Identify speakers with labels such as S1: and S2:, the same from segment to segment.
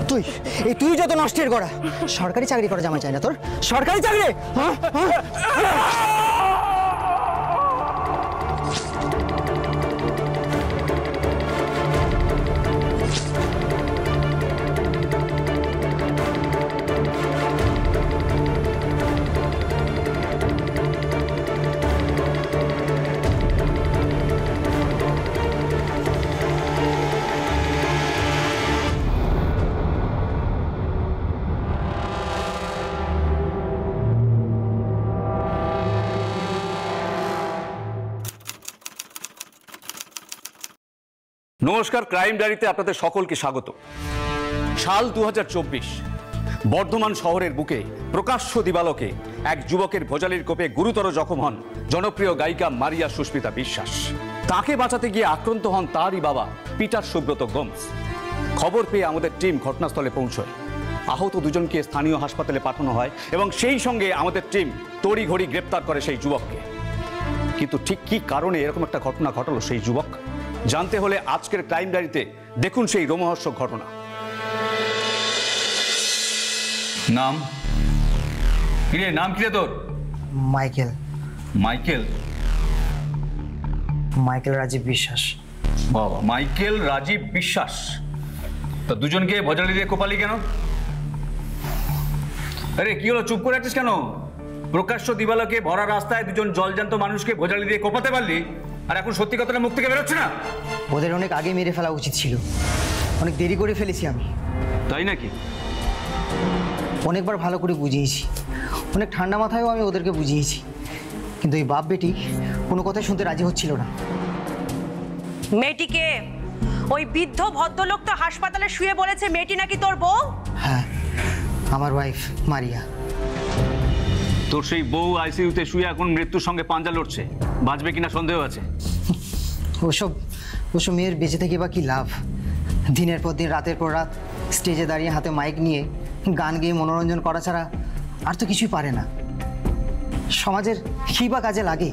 S1: তুই যত নষ্টের করা। সরকারি চাকরি করা জামাই চাই না তোর? সরকারি চাকরি?
S2: নমস্কার, ক্রাইম ডায়েরিতে আপনাদের সকলকে স্বাগত। সাল 2024, বর্ধমান শহরের বুকে প্রকাশ্য দিবালোকে এক যুবকের ভোজালির কোপে গুরুতর জখম হন জনপ্রিয় গায়িকা মারিয়া সুস্মিতা বিশ্বাস। তাকে বাঁচাতে গিয়ে আক্রান্ত হন তারই বাবা পিটার সুব্রত গোমস। খবর পেয়ে আমাদের টিম ঘটনাস্থলে পৌঁছয়। আহত দুজনকে স্থানীয় হাসপাতালে পাঠানো হয় এবং সেই সঙ্গে আমাদের টিম তড়িঘড়ি গ্রেপ্তার করে সেই যুবককে। কিন্তু ঠিক কী কারণে এরকম একটা ঘটনা ঘটলো সেই যুবক, জানতে হলে আজকের ক্রাইম ডায়েরিতে দেখুন সেই রোমহর্ষক ঘটনা। নাম কিরে? নাম কিরে তোর?
S1: মাইকেল।
S2: মাইকেল?
S1: মাইকেল রাজীব বিশ্বাস।
S2: বাবা, মাইকেল রাজীব বিশ্বাস। তা দুজনকে ভজালি দিয়ে কোপালি কেন? আরে কি হলো, চুপ করে আছিস কেন? প্রকাশ্য দিবালোকে ভরা রাস্তায় দুজন জলজান্ত মানুষকে ভজালি দিয়ে কোপাতে পারলি, আর এখন সত্যি কথাটা মুখ থেকে বেরোচ্ছে না?
S1: ওদের অনেক আগে মেরে ফেলা উচিত ছিল, অনেক দেরি করে ফেলেছি আমি।
S2: তাই নাকি?
S1: অনেকবার ভালো করে বুঝিয়েছি, অনেক ঠান্ডা মাথায়ও আমি ওদেরকে বুঝিয়েছি, কিন্তু এই বাপ বেটি কোনো কথাই শুনতে রাজি হচ্ছিল না।
S3: মেয়েটিকে ওই বৃদ্ধ ভদ্রলোক তো হাসপাতালে শুয়ে বলেছে মেয়েটি নাকি তোর বউ?
S1: হ্যাঁ, আমার ওয়াইফ মারিয়া।
S2: তোর সেই বউ আইসিইউতে শুয়ে এখন মৃত্যুর সঙ্গে পাঞ্জা লড়ছে, বাঁচবে কিনা সন্দেহ আছে।
S1: ওসব মেয়ের বেঁচে থেকে বা কি লাভ? দিনের পর দিন, রাতের পর রাত স্টেজে দাঁড়িয়ে হাতে মাইক নিয়ে গান গেয়ে মনোরঞ্জন করা ছাড়া আর তো কিছুই পারে না। সমাজের কী বা কাজে লাগে?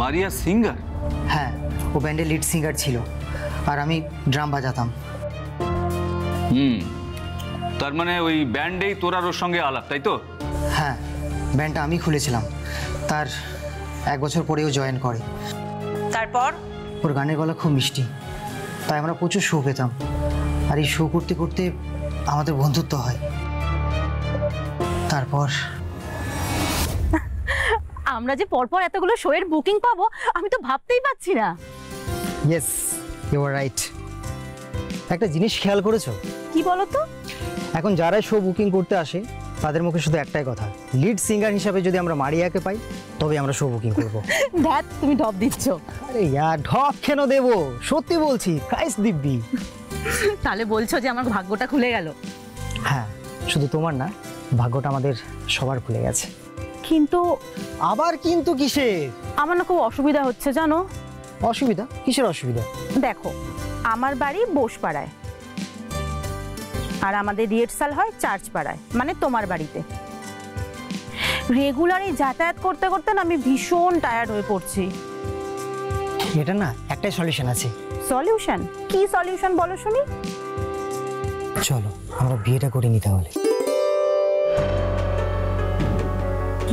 S2: মারিয়া সিঙ্গার?
S1: হ্যাঁ, ও ব্যান্ডের লিড সিঙ্গার ছিল, আর আমি ড্রাম বাজাতাম।
S2: তার মানে ওই ব্যান্ডেই তোর আর ওর সঙ্গে আলাপ, তাই তো?
S1: হ্যাঁ, ব্যান্ডটা আমি খুলেছিলাম, তার 1 বছর পরেও জয়েন করে।
S3: তারপর?
S1: ওর গানের গলা খুব মিষ্টি, তাই আমরা প্রচুর শো পেতাম, আর এই শো করতে করতে আমাদের বন্ধুত্ব হয়। তারপর
S4: আমরা যে পরপর এতগুলো শোয়ের বুকিং পাবো আমি তো ভাবতেই পারছি না।
S1: Yes, you are right. একটা জিনিস খেয়াল করেছো?
S4: কি বলো তো?
S1: এখন যারা শো বুকিং করতে আসে তাদের মুখে শুধু একটাই কথা, লিড সিঙ্গার হিসাবে যদি আমরা মারিয়াকে পাই তবে আমরা শো বুকিং করবো।
S4: ধ্যাত, তুমি ঢপ দিচ্ছ।
S1: আরে ইয়ার, ঢপ কেন দেবো? সত্যি বলছি, প্রাইস দিব্যি।
S4: তাহলে বলছো যে আমার ভাগ্যটা খুলে গেল?
S1: হ্যাঁ, শুধু তোমার না, ভাগ্যটা আমাদের সবার খুলে গেছে।
S4: কিন্তু
S1: আবার কিন্তু কিসের?
S4: আমার না খুব অসুবিধা হচ্ছে জানো।
S1: অসুবিধা? কিসের অসুবিধা?
S4: দেখো, আমার বাড়ি বোসপাড়ায়, আর আমাদের রিহার্সাল হয় চার্চপাড়ায়, মানে তোমার বাড়িতে। রেগুলারই যাতায়াত করতে করতে না আমি ভীষণ টায়ার্ড হয়ে পড়ছি।
S1: এটা না একটাই সলিউশন আছে।
S4: সলিউশন? কি সলিউশন বলো শুনি?
S1: চলো আমরা বিয়েটা করে নিতে হলে।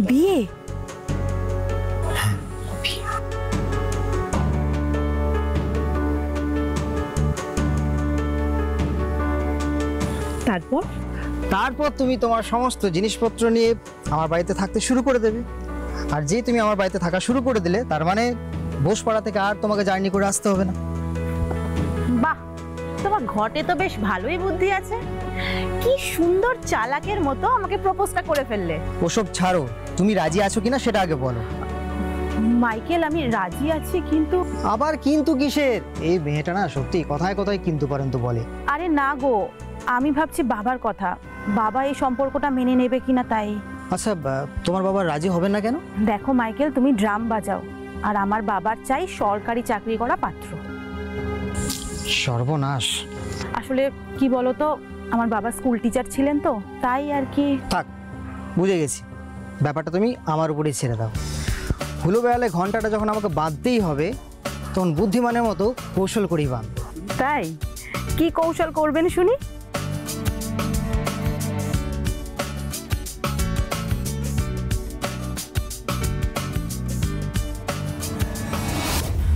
S4: বিয়ে? তারপর?
S1: তারপর তুমি তোমার সমস্ত জিনিসপত্র নিয়ে আমার বাড়িতে থাকতে শুরু করে দেবে, আর যে তুমি আমার বাড়িতে থাকা শুরু করে দিলে তার মানে বোসপাড়া থেকে আর তোমাকে জার্নি করে আসতে হবে না।
S4: বাহ, তোমার ঘটে তো বেশ ভালোই বুদ্ধি আছে। কি সুন্দর চালাকের মতো আমাকে প্রপোজটা করে ফেললে।
S1: ওসব ছাড়ো, তুমি রাজি আছো কিনা সেটা আগে বলো।
S4: মাইকেল, আমি রাজি আছি, কিন্তু।
S1: আবার কিন্তু কিসের? এই মেয়েটা না সত্যি কথায় কথায় কিন্তু পর্যন্ত বলে।
S4: আরে না গো, আমি ভাবছি বাবার কথা, বাবা এই সম্পর্কটা মেনে নেবে কিনা তাই।
S1: আচ্ছা, তোমার বাবা রাজি হবে না কেন?
S4: দেখো মাইকেল, তুমি ড্রাম বাজাও, আর আমার বাবার চাই সরকারি চাকরি করা পাত্র।
S1: সর্বনাশ।
S4: আসলে কি বলতো, আমার বাবা স্কুল টিচার ছিলেন তো, তাই আর কি।
S1: থাক, বুঝে গেছি, ব্যাপারটা তুমি আমার উপরেই ছেড়ে দাও। হুলো বেড়ালে ঘন্টাটা যখন আমাকে বাঁধতেই হবে তখন বুদ্ধিমানের মতো কৌশল করেই বাঁধ।
S4: তাই? কি কৌশল করবেন শুনি?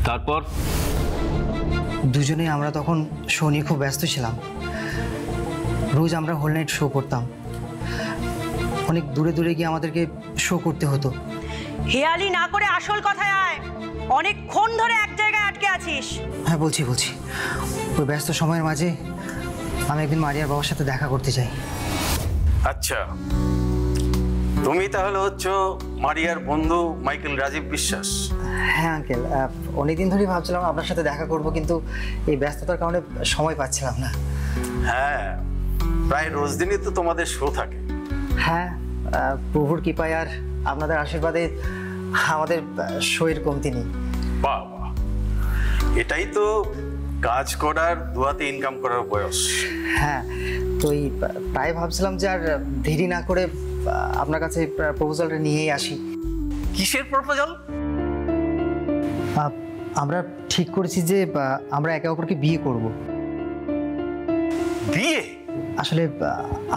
S2: তারপর
S1: দুজনেই আমরা তখন শো নিয়ে খুব ব্যস্ত ছিলাম। রোজ আমরা হোল নাইট শো করতাম, অনেক দূরে দূরে গিয়ে আমাদেরকে শো করতে হতো।
S3: হেয়ালি না করে আসল কথায় আয়। অনেকক্ষণ ধরে এক জায়গায় আটকে আছিস।
S1: হ্যাঁ বলছি ওই ব্যস্ত সময়ের মাঝে আমি একদিন মারিয়ার বাবার সাথে দেখা করতে চাই।
S5: আচ্ছা, তুমি তাহলে হচ্ছ মারিয়ার বন্ধু মাইকেল রাজীব বিশ্বাস?
S1: হ্যাঁ আঙ্কেল, অনেকদিন ধরেই ভাবছিলাম আপনার সাথে দেখা করব, কিন্তু এই ব্যস্ততার কারণে সময় পাচ্ছিলাম না।
S5: হ্যাঁ, প্রায় রোজ দিনই তো তোমাদের শো থাকে।
S1: হ্যাঁ, প্রভুর কৃপায় আর আপনাদের আশীর্বাদে আমাদের শোয়ের কমতি নেই।
S5: বাহ বাহ, এটাই তো কাজ করার, দুয়াতে ইনকাম করার বয়স।
S1: হ্যাঁ, তো এই তাই ভাবছিলাম যে আর দেরি না করে আপনার কাছে প্রপোজালটা নিয়েই আসি।
S5: কিসের প্রপোজাল?
S1: আমরা ঠিক করেছি যে আমরা একে অপরকে বিয়ে করব।
S5: বিয়ে?
S1: আসলে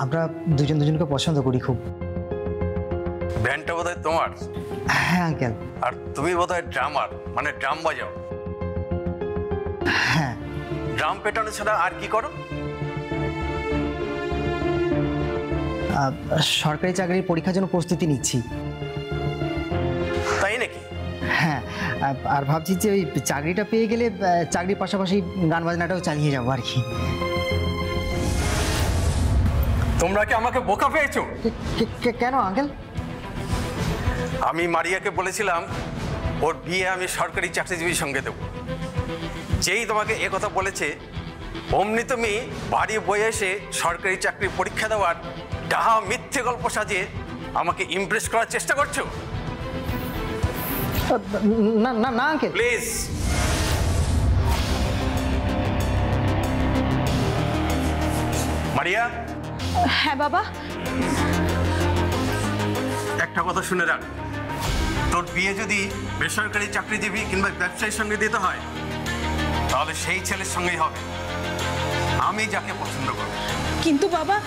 S1: আমরা দুজনকে পছন্দ করি খুব।
S5: ব্যান্ডটা বোধহয় তোমার?
S1: হ্যাঁ আঙ্কেল।
S5: আর তুমি বোধহয় ড্রামার, মানে ড্রাম বাজাও?
S1: হ্যাঁ।
S5: ড্রাম পেটানো ছাড়া আর কি করো?
S1: সরকারি চাকরির পরীক্ষার জন্য প্রস্তুতি নিচ্ছি।
S5: তাই নাকি?
S1: হ্যাঁ, আর ভাবছি যে ওই চাকরিটা পেয়ে গেলে চাকরির পাশাপাশি গান বাজনাটাও চালিয়ে যাবো আর কি।
S5: তোমরা কি আমাকে বোকা পেয়েছো?
S1: কেন আঙ্কেল?
S5: আমি মারিয়াকে বলেছিলাম ওর বিয়ে আমি সরকারি চাকরিজীবীর সঙ্গে দেবো। যেই তোমাকে কথা বলেছে অমনি তুমি বাড়ি বয়ে এসে সরকারি চাকরির পরীক্ষা দেওয়ার ডাহা মিথ্যে গল্প সাজিয়ে আমাকে ইমপ্রেস করার চেষ্টা করছো।
S1: না না না আঙ্কেল,
S5: প্লিজ। মারিয়া।
S4: হ্যাঁ বাবা।
S5: একটা কথা শুনে রাখ, তোর বিয়ে যদি বেসরকারি চাকরিজীবী কিংবা ব্যবসায়ীর সঙ্গে দিতে হয় তাহলে সেই ছেলের সঙ্গেই হবে, আমি যাকে পছন্দ করব।
S4: কিন্তু বাবা।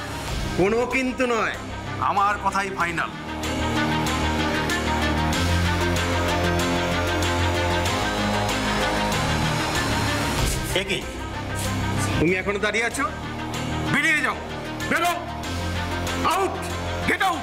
S5: কোনো কিন্তু নয়, আমার কথাই ফাইনাল। একই, তুমি এখনো দাঁড়িয়ে আছো? বেরিয়ে যাও, বেরো, আউট, গেট আউট।